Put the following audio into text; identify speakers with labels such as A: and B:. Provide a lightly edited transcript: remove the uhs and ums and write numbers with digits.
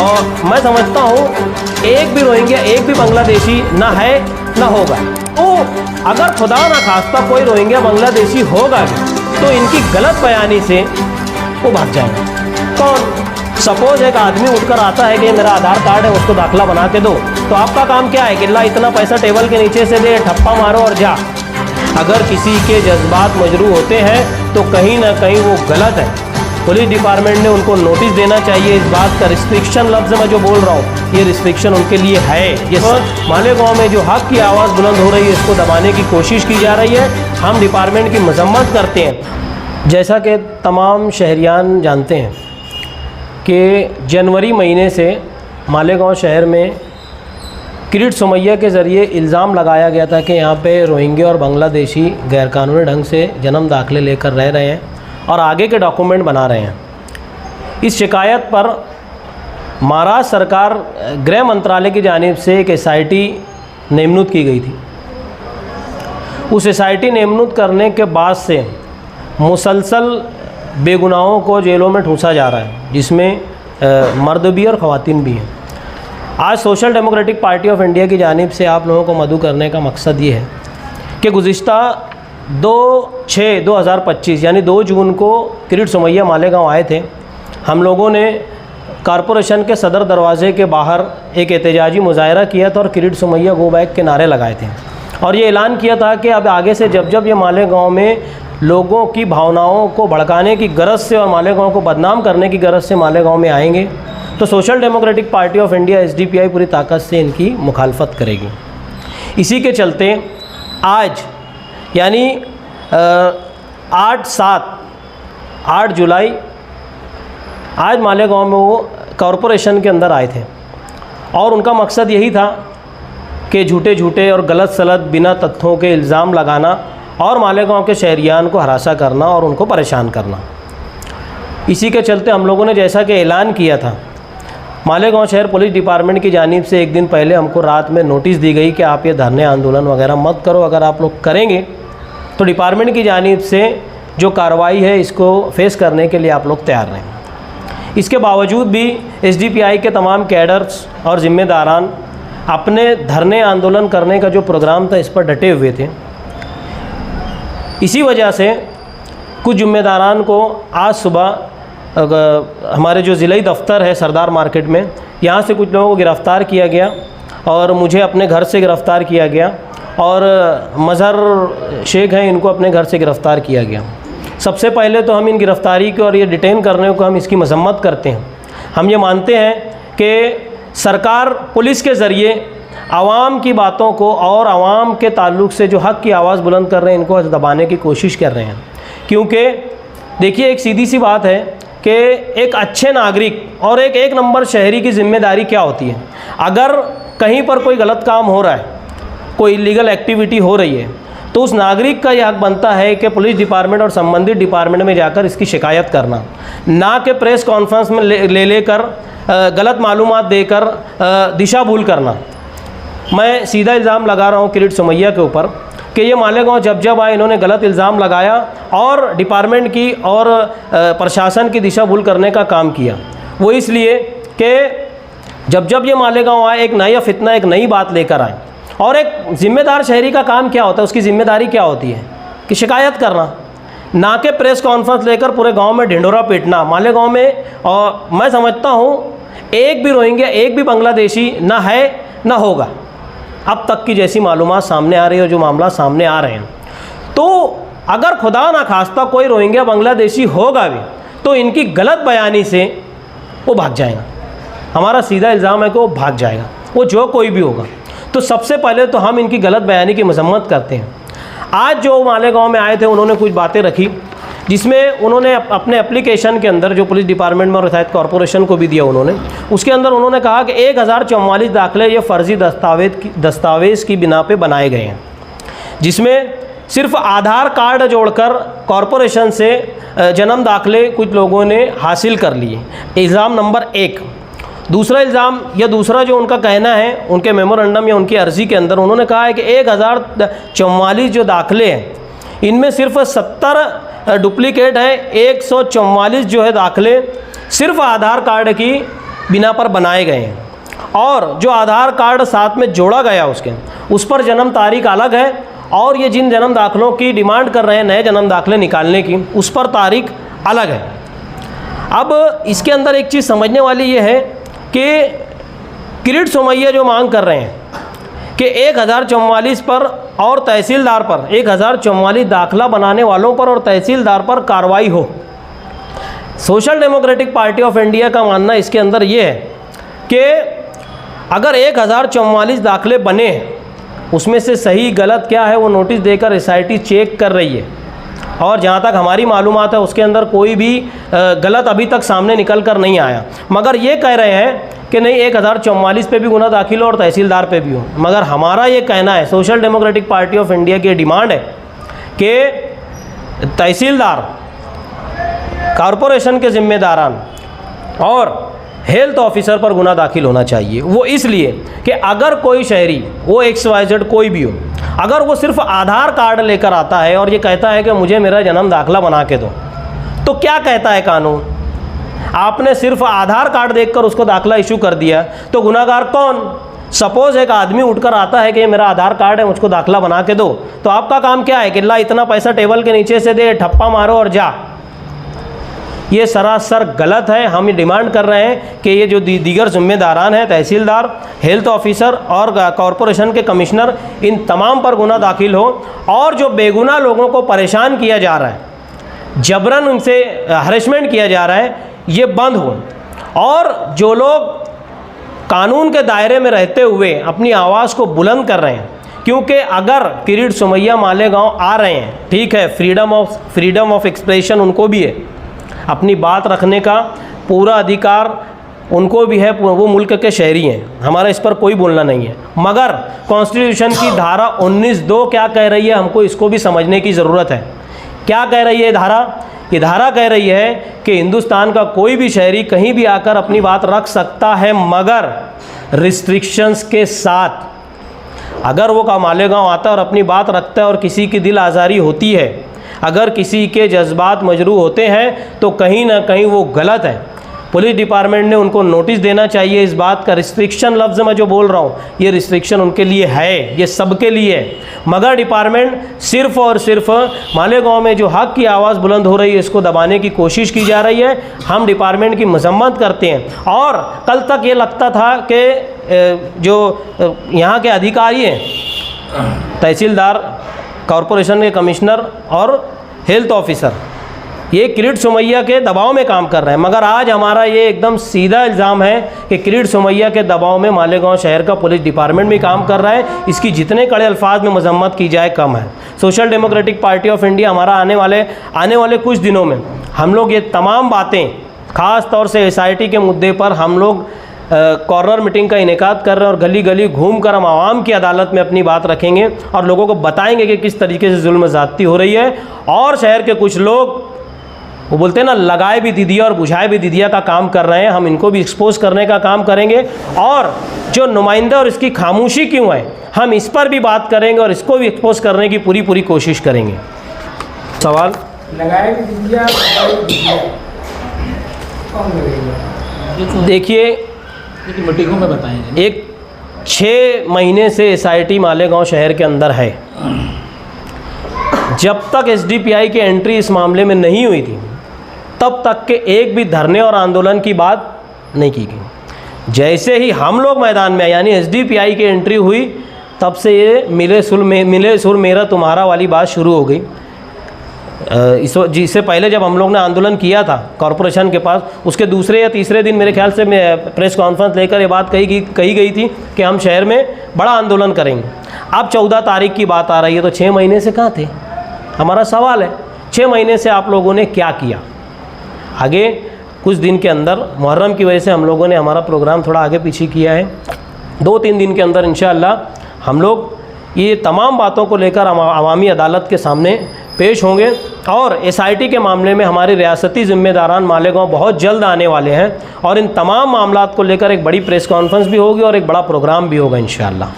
A: और मैं समझता हूँ एक भी रोहिंग्या, एक भी बांग्लादेशी ना है ना होगा। तो अगर खुदा ना खास्ता कोई रोहिंग्या बांग्लादेशी होगा भी तो इनकी गलत बयानी से वो भाग जाएगा। कौन? सपोज एक आदमी उठकर आता है कि मेरा आधार कार्ड है, उसको दाखिला बना के दो, तो आपका काम क्या है कि ला इतना पैसा टेबल के नीचे से दे, ठप्पा मारो और जा। अगर किसी के जज्बात मजरू होते हैं तो कहीं ना कहीं वो गलत है। पुलिस डिपार्टमेंट ने उनको नोटिस देना चाहिए। इस बात का रिस्ट्रिक्शन लफ्ज़ मैं जो बोल रहा हूँ, ये रिस्ट्रिक्शन उनके लिए है। ये मालेगांव में जो हक की आवाज़ बुलंद हो रही है, इसको दबाने की कोशिश की जा रही है। हम डिपार्टमेंट की मजम्मत करते हैं। जैसा कि तमाम शहरियान जानते हैं कि जनवरी महीने से मालेगांव शहर में किरीट सोमैया के ज़रिए इल्ज़ाम लगाया गया था कि यहाँ पे रोहिंग्या और बांग्लादेशी गैरकानूनी ढंग से जन्म दाखिले लेकर रह रहे हैं और आगे के डॉक्यूमेंट बना रहे हैं। इस शिकायत पर महाराष्ट्र सरकार गृह मंत्रालय की जानिब से एक SIT नेमनुत की गई थी। उस SIT नेमनुत करने के बाद से मुसलसल बेगुनाहों को जेलों में ठूंसा जा रहा है, जिसमें मर्द भी और ख़वातीन भी हैं। आज social democratic party of India की जानिब से आप लोगों को मदऊ करने का मकसद ये है कि गुज़िश्ता 2/6/2025 यानी 2 जून को किरीट सोमैया मालेगांव आए थे। हम लोगों ने कॉरपोरेशन के सदर दरवाजे के बाहर एक एहतजाजी मुजाहरा किया था और किरीट सोमैया गो बैक के नारे लगाए थे और ये ऐलान किया था कि अब आगे से जब जब ये मालेगांव में लोगों की भावनाओं को भड़काने की गरज से और मालेगांव को बदनाम करने की गरज से मालेगांव में आएंगे तो social democratic party of India SDPI पूरी ताकत से इनकी मुखालफत करेगी। इसी के चलते आज यानी 8 जुलाई आज मालेगांव में वो कॉरपोरेशन के अंदर आए थे और उनका मकसद यही था कि झूठे और गलत सलत बिना तथ्यों के इल्ज़ाम लगाना और मालेगांव के शहरियान को हरासा करना और उनको परेशान करना। इसी के चलते हम लोगों ने जैसा कि ऐलान किया था, मालेगांव शहर पुलिस डिपार्टमेंट की जानिब से एक दिन पहले हमको रात में नोटिस दी गई कि आप ये धरने आंदोलन वगैरह मत करो, अगर आप लोग करेंगे तो डिपार्टमेंट की जानिब से जो कार्रवाई है इसको फेस करने के लिए आप लोग तैयार रहें। इसके बावजूद भी SDPI के तमाम कैडर्स और ज़िम्मेदारान अपने धरने आंदोलन करने का जो प्रोग्राम था इस पर डटे हुए थे। इसी वजह से कुछ ज़िम्मेदारान को आज सुबह हमारे जो ज़िला दफ्तर है सरदार मार्केट में, यहाँ से कुछ लोगों को गिरफ़्तार किया गया और मुझे अपने घर से गिरफ़्तार किया गया और मज़हर शेख हैं, इनको अपने घर से गिरफ़्तार किया गया। सबसे पहले तो हम इन गिरफ़्तारी को और ये डिटेन करने को हम इसकी मजम्मत करते हैं। हम ये मानते हैं कि सरकार पुलिस के ज़रिए आवाम की बातों को और आवाम के ताल्लुक़ से जो हक़ की आवाज़ बुलंद कर रहे हैं इनको दबाने की कोशिश कर रहे हैं। क्योंकि देखिए एक सीधी सी बात है कि एक अच्छे नागरिक और एक नंबर शहरी की ज़िम्मेदारी क्या होती है। अगर कहीं पर कोई गलत काम हो रहा है, कोई इलीगल एक्टिविटी हो रही है, तो उस नागरिक का यह हक बनता है कि पुलिस डिपार्टमेंट और संबंधित डिपार्टमेंट में जाकर इसकी शिकायत करना, ना कि प्रेस कॉन्फ्रेंस में लेकर गलत मालूमात देकर दिशा भूल करना। मैं सीधा इल्ज़ाम लगा रहा हूँ किरीट सोमैया के ऊपर कि ये मालेगांव जब आए इन्होंने गलत इल्ज़ाम लगाया और डिपार्टमेंट की और प्रशासन की दिशा भूल करने का काम किया। वो इसलिए कि जब ये मालेगांव आए एक नया फितना, एक नई बात लेकर आए। और एक ज़िम्मेदार शहरी का काम क्या होता है, उसकी ज़िम्मेदारी क्या होती है कि शिकायत करना, ना कि प्रेस कॉन्फ्रेंस लेकर पूरे गांव में ढिंढोरा पीटना। मालेगांव में और मैं समझता हूँ एक भी रोहिंग्या, एक भी बांग्लादेशी ना है ना होगा अब तक की जैसी मालूमात सामने आ रही है और जो मामला सामने आ रहे हैं। तो अगर खुदा ना खास्ता कोई रोहिंग्या बांग्लादेशी होगा भी तो इनकी गलत बयानी से वो भाग जाएगा। हमारा सीधा इल्ज़ाम है कि वो भाग जाएगा, वो जो कोई भी होगा। तो सबसे पहले तो हम इनकी गलत बयानी की मजम्मत करते हैं। आज जो मालेगांव में आए थे उन्होंने कुछ बातें रखी जिसमें उन्होंने अपने एप्लीकेशन के अंदर जो पुलिस डिपार्टमेंट में और शायद कॉरपोरेशन को भी दिया उन्होंने, उसके अंदर उन्होंने कहा कि 1044 दाखिले ये फ़र्ज़ी दस्तावेज़ की बिना पे बनाए गए हैं, जिसमें सिर्फ आधार कार्ड जोड़कर कॉरपोरेशन से जन्म दाखिले कुछ लोगों ने हासिल कर लिए। इल्ज़ाम नंबर 1। दूसरा इल्ज़ाम या दूसरा जो उनका कहना है, उनके मेमोरेंडम या उनकी अर्ज़ी के अंदर उन्होंने कहा है कि 1044 जो दाखिले हैं इनमें सिर्फ 70 डुप्लीकेट है। 144 जो है दाखिले सिर्फ आधार कार्ड की बिना पर बनाए गए हैं और जो आधार कार्ड साथ में जोड़ा गया उसके उस पर जन्म तारीख अलग है और ये जिन जन्म दाखिलों की डिमांड कर रहे हैं नए जन्म दाखिले निकालने की उस पर तारीख अलग है। अब इसके अंदर एक चीज़ समझने वाली ये है कि किरीट सोमैया जो मांग कर रहे हैं कि 1044 पर और तहसीलदार पर 1044 दाखिला बनाने वालों पर और तहसीलदार पर कार्रवाई हो। Social democratic party of India का मानना इसके अंदर ये है कि अगर 1044 दाखिले बने उसमें से सही गलत क्या है वो नोटिस देकर एसआईटी चेक कर रही है और जहाँ तक हमारी मालूमात है उसके अंदर कोई भी गलत अभी तक सामने निकल कर नहीं आया, मगर ये कह रहे हैं कि नहीं 1044 पे भी गुना दाखिल हो और तहसीलदार पे भी हो। मगर हमारा ये कहना है, social democratic party of India की डिमांड है कि तहसीलदार, कॉरपोरेशन के जिम्मेदारान और हेल्थ ऑफिसर पर गुना दाखिल होना चाहिए। वो इसलिए कि अगर कोई शहरी, वो XYZ कोई भी हो, अगर वो सिर्फ आधार कार्ड लेकर आता है और ये कहता है कि मुझे मेरा जन्म दाखिला बना के दो, तो क्या कहता है कानून? आपने सिर्फ आधार कार्ड देखकर उसको दाखिला इशू कर दिया तो गुनाहगार कौन? सपोज एक आदमी उठकर आता है कि ये मेरा आधार कार्ड है, मुझको दाखिला बना के दो, तो आपका काम क्या है कि ला इतना पैसा टेबल के नीचे से दे, ठप्पा मारो और जा। ये सरासर गलत है। हम ये डिमांड कर रहे हैं कि ये जो दीगर जिम्मेदारान हैं, तहसीलदार, हेल्थ ऑफिसर और कॉरपोरेशन के कमिश्नर, इन तमाम पर गुना दाखिल हो और जो बेगुनाह लोगों को परेशान किया जा रहा है, जबरन उनसे हरेसमेंट किया जा रहा है, ये बंद हो। और जो लोग कानून के दायरे में रहते हुए अपनी आवाज़ को बुलंद कर रहे हैं, क्योंकि अगर किरीट सोमैया मालेगांव आ रहे हैं, ठीक है, फ्रीडम ऑफ एक्सप्रेशन उनको भी है, अपनी बात रखने का पूरा अधिकार उनको भी है, वो मुल्क के शहरी हैं, हमारा इस पर कोई बोलना नहीं है। मगर कॉन्स्टिट्यूशन की धारा 19(2) क्या कह रही है, हमको इसको भी समझने की ज़रूरत है। क्या कह रही है धारा? ये धारा कह रही है कि हिंदुस्तान का कोई भी शहरी कहीं भी आकर अपनी बात रख सकता है, मगर रिस्ट्रिक्शंस के साथ। अगर वो का मालेगांव आता है और अपनी बात रखता है और किसी की दिल आज़ारी होती है, अगर किसी के जज्बात मजरूह होते हैं, तो कहीं ना कहीं वो गलत है। पुलिस डिपार्टमेंट ने उनको नोटिस देना चाहिए इस बात का। रिस्ट्रिक्शन लफ्ज़ मैं जो बोल रहा हूँ, ये रिस्ट्रिक्शन उनके लिए है, ये सबके लिए है। मगर डिपार्टमेंट सिर्फ़ और सिर्फ मालेगांव में जो हक़ की आवाज़ बुलंद हो रही है, इसको दबाने की कोशिश की जा रही है। हम डिपार्टमेंट की मजम्मत करते हैं। और कल तक ये लगता था कि जो यहाँ के अधिकारी हैं, तहसीलदार, कॉरपोरेशन के कमिश्नर और हेल्थ ऑफिसर, ये किरीट सोमैया के दबाव में काम कर रहे हैं। मगर आज हमारा ये एकदम सीधा इल्ज़ाम है कि किरीट सोमैया के दबाव में मालेगांव शहर का पुलिस डिपार्टमेंट भी काम कर रहा है। इसकी जितने कड़े अल्फाज में मजम्मत की जाए कम है। Social democratic party of India, हमारा आने वाले कुछ दिनों में हम लोग ये तमाम बातें, ख़ास तौर से SIT के मुद्दे पर हम लोग कॉर्नर मीटिंग का इनेकाद कर रहे हैं और गली गली घूम कर हम आवाम की अदालत में अपनी बात रखेंगे और लोगों को बताएंगे कि किस तरीके से जुल्म ज़्यादती हो रही है। और शहर के कुछ लोग, वो बोलते हैं ना, लगाए भी दीदिया और बुझाए भी दीदिया का काम कर रहे हैं। हम इनको भी एक्सपोज करने का काम करेंगे और जो नुमाइंदा और इसकी खामोशी क्यों है, हम इस पर भी बात करेंगे और इसको भी एक्सपोज करने की पूरी कोशिश करेंगे। सवाल?
B: लगाए भी दीदिया,
A: देखिए,
B: मीटिंगों में बताएंगे।
A: एक 6 महीने से SIT मालेगांव शहर के अंदर है। जब तक SDPI की एंट्री इस मामले में नहीं हुई थी, तब तक के एक भी धरने और आंदोलन की बात नहीं की गई। जैसे ही हम लोग मैदान में, यानी SDPI की एंट्री हुई, तब से ये मिले सुर मेरा तुम्हारा वाली बात शुरू हो गई। इससे पहले जब हम लोग ने आंदोलन किया था कॉरपोरेशन के पास, उसके दूसरे या तीसरे दिन मेरे ख्याल से प्रेस कॉन्फ्रेंस लेकर ये बात कही गई थी कि हम शहर में बड़ा आंदोलन करेंगे। अब 14 तारीख की बात आ रही है, तो 6 महीने से कहाँ थे? हमारा सवाल है, 6 महीने से आप लोगों ने क्या किया? आगे कुछ दिन के अंदर, मुहर्रम की वजह से हम लोगों ने हमारा प्रोग्राम थोड़ा आगे पीछे किया है। 2-3 दिन के अंदर इंशाअल्लाह हम लोग ये तमाम बातों को लेकर अवामी अदालत के सामने पेश होंगे। और SIT के मामले में हमारे रियासती ज़िम्मेदारान मालेगांव बहुत जल्द आने वाले हैं और इन तमाम मामलात को लेकर एक बड़ी प्रेस कॉन्फ्रेंस भी होगी और एक बड़ा प्रोग्राम भी होगा इंशाअल्लाह।